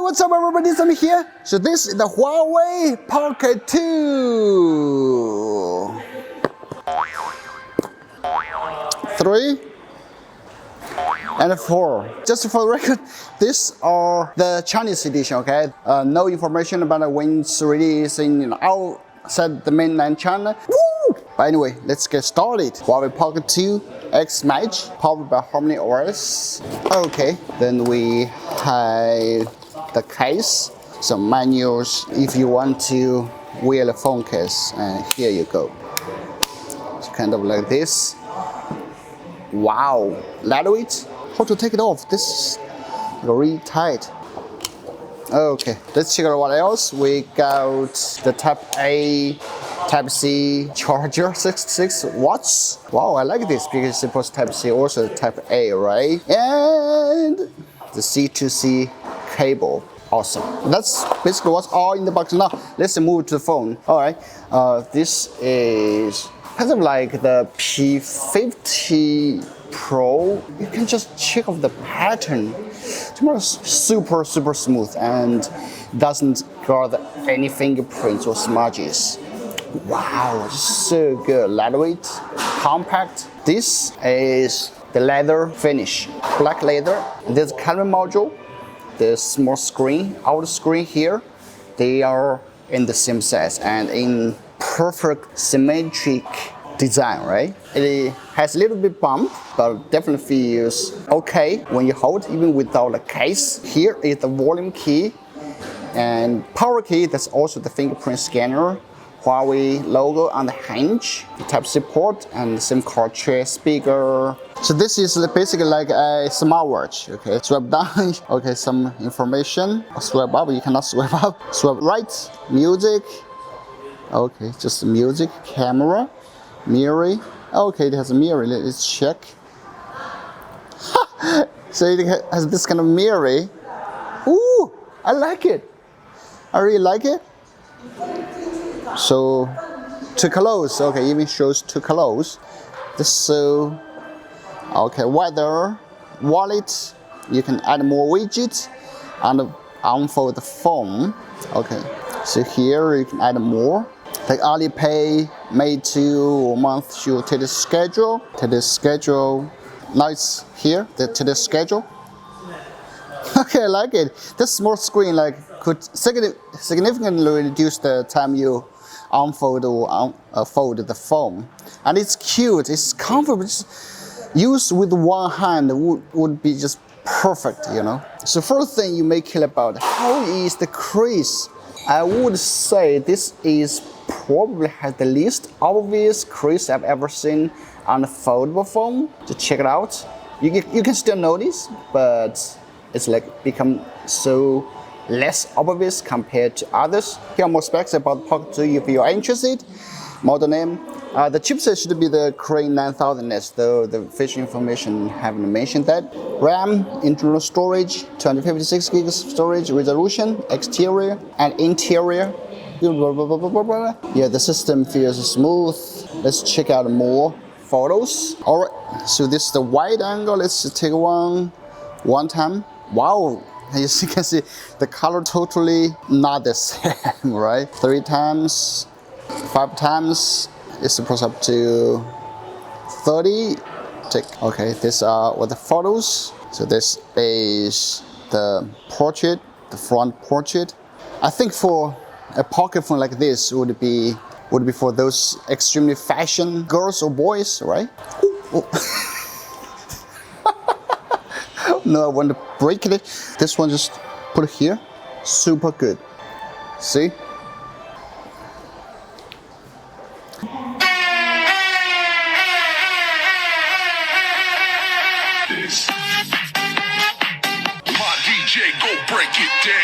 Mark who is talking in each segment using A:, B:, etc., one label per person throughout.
A: what's up everybody, Sami here. So this is the Huawei Pocket 2. 3 and 4. Just for the record, these are the Chinese edition, okay? No information about when it's released in outside the mainland China. Woo! But anyway, let's get started. Huawei Pocket 2 X Match, powered by Harmony OS. Okay, then we have the case, some manuals if you want to wear the phone case, and here you go. It's kind of like this. Wow, lightweight. How to take it off? This is very tight. Okay, let's check out what else. We got the Type A, Type C charger, 66 watts. Wow, I like this because it's supposed Type C, also Type A, right? And the C2C cable. Awesome. That's basically what's all in the box. Now let's move to the phone. All right, this is kind of like the P50 Pro. You can just check off the pattern. It's super smooth and doesn't guard any fingerprints or smudges. Wow, so good. Lightweight, compact. This is the leather finish, black leather. There's a camera module, the small screen, outer screen here. They are in the same size and in perfect symmetric design, right? It has a little bit bump, but definitely feels okay when you hold, even without a case. Here is the volume key and power key. That's also the fingerprint scanner. Huawei logo on the hinge, the Type-C port, and the SIM card tray, speaker. So this is basically like a smartwatch. Okay, swipe down. Okay, some information. Swipe up. You cannot swipe up. Swipe right. Music. Okay, just music. Camera. Mirror. Okay, it has a mirror. Let's check. So it has this kind of mirror. Ooh, I like it. I really like it. So to close, okay, even shows to close. This so okay, weather, wallet. You can add more widgets and unfold the phone. Okay, so here you can add more. Like Alipay, May 2 month, show today's schedule. Today's schedule. Now it's here, the today's schedule. Okay, I like it. This small screen could significantly reduce the time you unfold or fold the phone. And it's cute, it's comfortable. Just used with one hand would be just perfect, you know. So first thing you may care about, how is the crease? I would say this is probably has the least obvious crease I've ever seen on a foldable phone. Just check it out. You can still notice, but it's become so less obvious compared to others. Here are more specs about the Pocket 2 if you are interested. Model name. The chipset should be the Crane 9000S, though the official information haven't mentioned that. RAM, internal storage, 256 gigs storage, resolution, exterior and interior. Yeah, the system feels smooth. Let's check out more photos. All right, so this is the wide angle. Let's take one time. Wow. As you can see, the color totally not the same, right? 3 times, 5 times, it's supposed up to 30. Okay, these are what the photos. So this is the portrait, the front portrait. I think for a pocket phone like this would be for those extremely fashion girls or boys, right? Ooh. No, I want to break it. This one just put it here. Super good. See?
B: My DJ go break it down.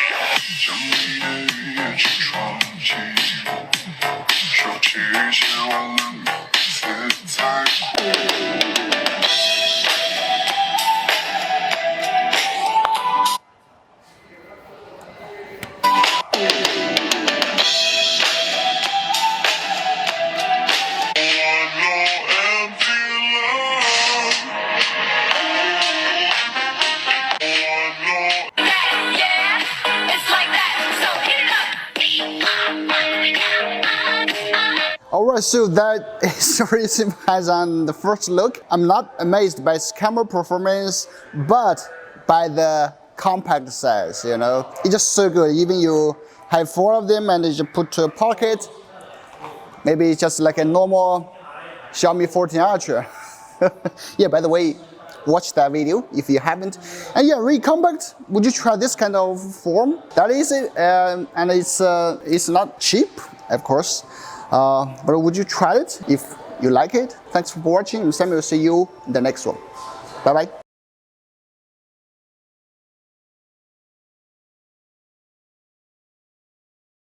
A: Alright, so that is really simple as on the first look. I'm not amazed by its camera performance, but by the compact size, you know. It's just so good. Even you have 4 of them and you just put to a pocket. Maybe it's just like a normal Xiaomi 14 Ultra. Yeah, by the way, watch that video if you haven't. And yeah, really compact. Would you try this kind of form? That is it, and it's not cheap, of course. But would you try it if you like it? Thanks for watching. Sami will see you in the next one. Bye bye.